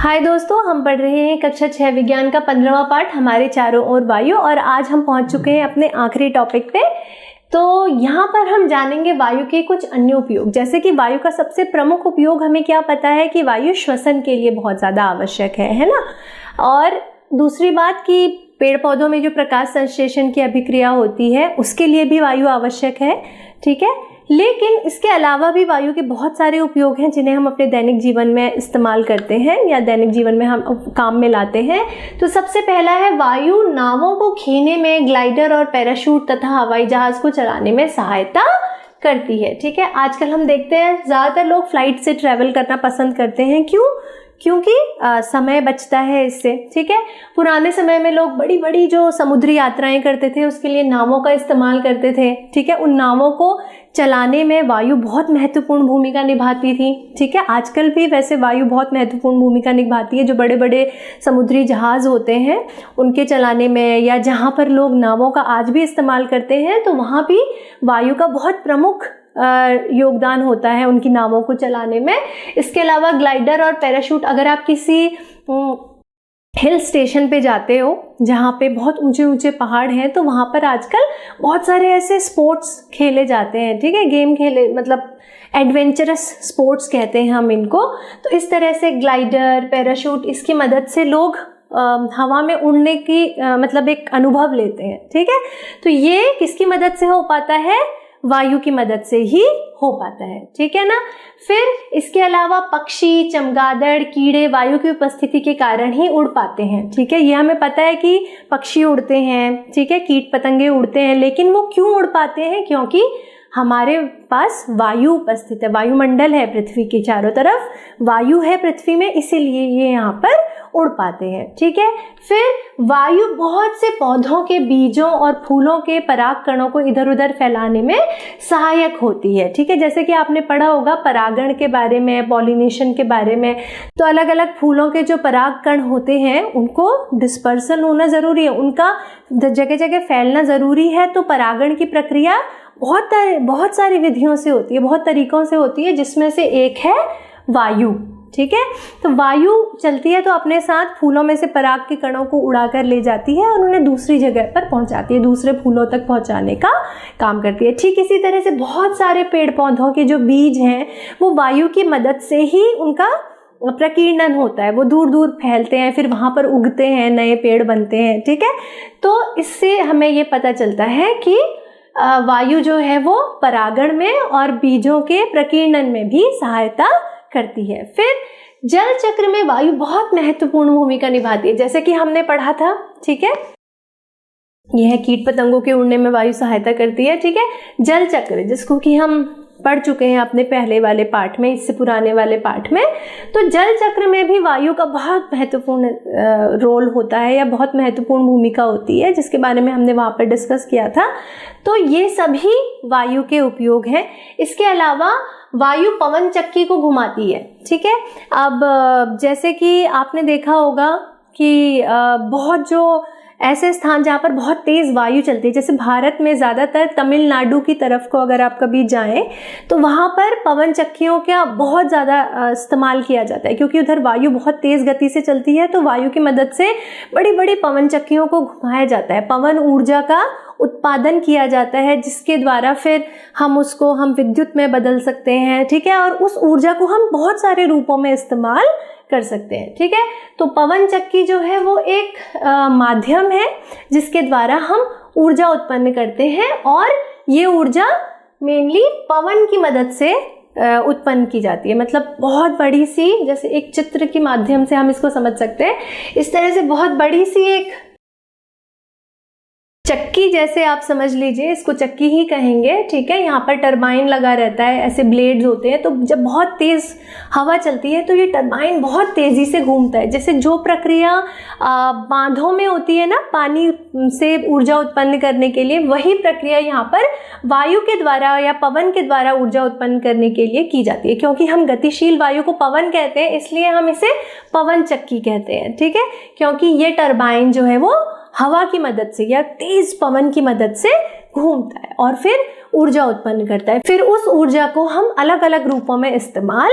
हाय दोस्तों, हम पढ़ रहे हैं कक्षा 6 विज्ञान का 15वां पाठ हमारे चारों ओर वायु। और आज हम पहुंच चुके हैं अपने आखिरी टॉपिक पे। तो यहाँ पर हम जानेंगे वायु के कुछ अन्य उपयोग। जैसे कि वायु का सबसे प्रमुख उपयोग हमें क्या पता है कि वायु श्वसन के लिए बहुत ज़्यादा आवश्यक है ना। और दूसरी बात कि पेड़ पौधों में जो प्रकाश संश्लेषण की अभिक्रिया होती है उसके लिए भी वायु आवश्यक है, ठीक है। लेकिन इसके अलावा भी वायु के बहुत सारे उपयोग हैं जिन्हें हम अपने दैनिक जीवन में इस्तेमाल करते हैं या दैनिक जीवन में हम काम में लाते हैं। तो सबसे पहला है वायु नावों को खींचने में, ग्लाइडर और पैराशूट तथा हवाई जहाज को चलाने में सहायता करती है, ठीक है। आजकल हम देखते हैं ज़्यादातर लोग फ्लाइट से ट्रैवल करना पसंद करते हैं। क्योंकि समय बचता है इससे, ठीक है। पुराने समय में लोग बड़ी बड़ी जो समुद्री यात्राएं करते थे उसके लिए नावों का इस्तेमाल करते थे, ठीक है। उन नावों को चलाने में वायु बहुत महत्वपूर्ण भूमिका निभाती थी, ठीक है। आजकल भी वैसे वायु बहुत महत्वपूर्ण भूमिका निभाती है। जो बड़े बड़े समुद्री जहाज होते हैं उनके चलाने में, या जहाँ पर लोग नावों का आज भी इस्तेमाल करते हैं तो वहाँ भी वायु का बहुत प्रमुख योगदान होता है उनकी नावों को चलाने में। इसके अलावा ग्लाइडर और पैराशूट, अगर आप किसी हिल स्टेशन पे जाते हो जहाँ पे बहुत ऊंचे ऊंचे पहाड़ हैं तो वहाँ पर आजकल बहुत सारे ऐसे स्पोर्ट्स खेले जाते हैं, ठीक है। गेम खेले, मतलब एडवेंचरस स्पोर्ट्स कहते हैं हम इनको। तो इस तरह से ग्लाइडर, पैराशूट, इसकी मदद से लोग हवा में उड़ने की मतलब एक अनुभव लेते हैं, ठीक है। तो ये किसकी मदद से हो पाता है? वायु की मदद से ही हो पाता है, ठीक है ना। फिर इसके अलावा पक्षी, चमगादड़, कीड़े वायु की उपस्थिति के कारण ही उड़ पाते हैं, ठीक है। ये हमें पता है कि पक्षी उड़ते हैं, ठीक है, कीट पतंगे उड़ते हैं, लेकिन वो क्यों उड़ पाते हैं? क्योंकि हमारे पास वायु उपस्थित है, वायुमंडल है पृथ्वी के चारों तरफ, वायु है पृथ्वी में, इसीलिए ये यहाँ पर उड़ पाते हैं, ठीक है। फिर वायु बहुत से पौधों के बीजों और फूलों के पराग कणों को इधर उधर फैलाने में सहायक होती है, ठीक है। जैसे कि आपने पढ़ा होगा परागण के बारे में, पॉलिनेशन के बारे में। तो अलग अलग फूलों के जो पराग कण होते हैं उनको डिस्पर्सल होना जरूरी है, उनका जगह जगह फैलना जरूरी है। तो परागण की प्रक्रिया बहुत सारी विधियों से होती है, बहुत तरीकों से होती है, जिसमें से एक है वायु, ठीक है। तो वायु चलती है तो अपने साथ फूलों में से पराग के कणों को उड़ाकर ले जाती है और उन्हें दूसरी जगह पर पहुंचाती है, दूसरे फूलों तक पहुंचाने का काम करती है। ठीक इसी तरह से बहुत सारे पेड़ पौधों के जो बीज हैं वो वायु की मदद से ही उनका प्रकीर्णन होता है, वो दूर दूर फैलते हैं, फिर वहां पर उगते हैं, नए पेड़ बनते हैं, ठीक है। तो इससे हमें ये पता चलता है कि वायु जो है वो परागण में और बीजों के प्रकीर्णन में भी सहायता करती है। फिर जल चक्र में वायु बहुत महत्वपूर्ण भूमिका निभाती है, जैसे कि हमने पढ़ा था, ठीक है। यह कीट पतंगों के उड़ने में वायु सहायता करती है, ठीक है। जल चक्र जिसको कि हम पढ़ चुके हैं अपने पहले वाले पाठ में, इससे पुराने वाले पाठ में। तो जल चक्र में भी वायु का बहुत महत्वपूर्ण रोल होता है या बहुत महत्वपूर्ण भूमिका होती है, जिसके बारे में हमने वहां पर डिस्कस किया था। तो ये सभी वायु के उपयोग हैं। इसके अलावा वायु पवन चक्की को घुमाती है, ठीक है। अब जैसे कि आपने देखा होगा कि बहुत जो ऐसे स्थान जहाँ पर बहुत तेज वायु चलती है, जैसे भारत में ज़्यादातर तमिलनाडु की तरफ को अगर आप कभी जाएं तो वहाँ पर पवन चक्कियों का बहुत ज़्यादा इस्तेमाल किया जाता है, क्योंकि उधर वायु बहुत तेज़ गति से चलती है। तो वायु की मदद से बड़ी बड़ी पवन चक्कियों को घुमाया जाता है, पवन ऊर्जा का उत्पादन किया जाता है, जिसके द्वारा फिर हम विद्युत में बदल सकते हैं, ठीक है। और उस ऊर्जा को हम बहुत सारे रूपों में इस्तेमाल कर सकते हैं, ठीक है। तो पवन चक्की जो है वो एक माध्यम है जिसके द्वारा हम ऊर्जा उत्पन्न करते हैं, और ये ऊर्जा मेनली पवन की मदद से उत्पन्न की जाती है। मतलब बहुत बड़ी सी, जैसे एक चित्र के माध्यम से हम इसको समझ सकते हैं, इस तरह से बहुत बड़ी सी एक चक्की, जैसे आप समझ लीजिए, इसको चक्की ही कहेंगे, ठीक है। यहाँ पर टरबाइन लगा रहता है, ऐसे ब्लेड्स होते हैं। तो जब बहुत तेज हवा चलती है तो ये टरबाइन बहुत तेजी से घूमता है। जैसे जो प्रक्रिया बांधों में होती है ना, पानी से ऊर्जा उत्पन्न करने के लिए, वही प्रक्रिया यहाँ पर वायु के द्वारा या पवन के द्वारा ऊर्जा उत्पन्न करने के लिए की जाती है। क्योंकि हम गतिशील वायु को पवन कहते हैं, इसलिए हम इसे पवन चक्की कहते हैं, ठीक है। क्योंकि ये टरबाइन जो है वो हवा की मदद से या तेज पवन की मदद से घूमता है और फिर ऊर्जा उत्पन्न करता है। फिर उस ऊर्जा को हम अलग अलग रूपों में इस्तेमाल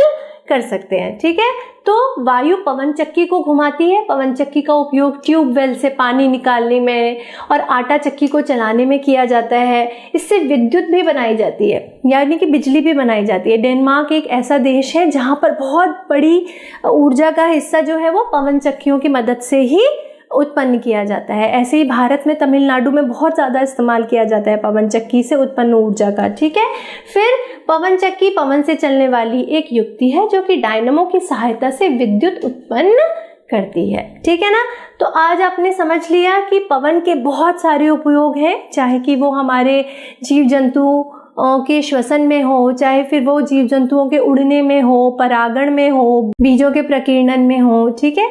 कर सकते हैं। ठीक है, तो वायु पवन चक्की को घुमाती है। पवन चक्की का उपयोग ट्यूबवेल से पानी निकालने में और आटा चक्की को चलाने में किया जाता है। इससे विद्युत भी बनाई जाती है, यानी कि बिजली भी बनाई जाती है। डेनमार्क एक ऐसा देश है जहाँ पर बहुत बड़ी ऊर्जा का हिस्सा जो है वो पवन चक्कियों की मदद से ही उत्पन्न किया जाता है। ऐसे ही भारत में तमिलनाडु में बहुत ज़्यादा इस्तेमाल किया जाता है पवन चक्की से उत्पन्न ऊर्जा का। ठीक है, फिर पवन चक्की पवन से चलने वाली एक युक्ति है जो कि डायनमो की सहायता से विद्युत उत्पन्न करती है। ठीक है ना, तो आज आपने समझ लिया कि पवन के बहुत सारे उपयोग हैं, चाहे कि वो हमारे जीव जंतु के श्वसन में हो, चाहे फिर वो जीव जंतुओं के उड़ने में हो, परागण में हो, बीजों के प्रकीर्णन में हो। ठीक है,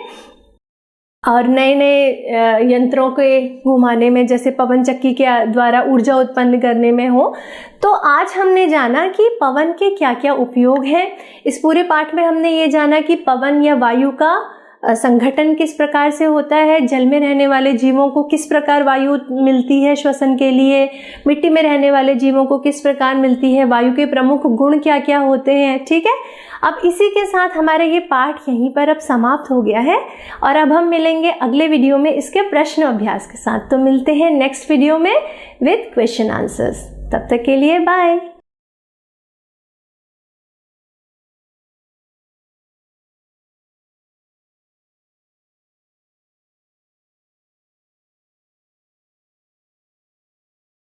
और नए नए यंत्रों के घुमाने में, जैसे पवन चक्की के द्वारा ऊर्जा उत्पन्न करने में हो। तो आज हमने जाना कि पवन के क्या क्या उपयोग हैं। इस पूरे पाठ में हमने ये जाना कि पवन या वायु का संघटन किस प्रकार से होता है, जल में रहने वाले जीवों को किस प्रकार वायु मिलती है श्वसन के लिए, मिट्टी में रहने वाले जीवों को किस प्रकार मिलती है, वायु के प्रमुख गुण क्या क्या होते हैं। ठीक है, अब इसी के साथ हमारे ये पाठ यहीं पर अब समाप्त हो गया है और अब हम मिलेंगे अगले वीडियो में इसके प्रश्न अभ्यास के साथ। तो मिलते हैं नेक्स्ट वीडियो में विद क्वेश्चन आंसर्स। तब तक के लिए बाय।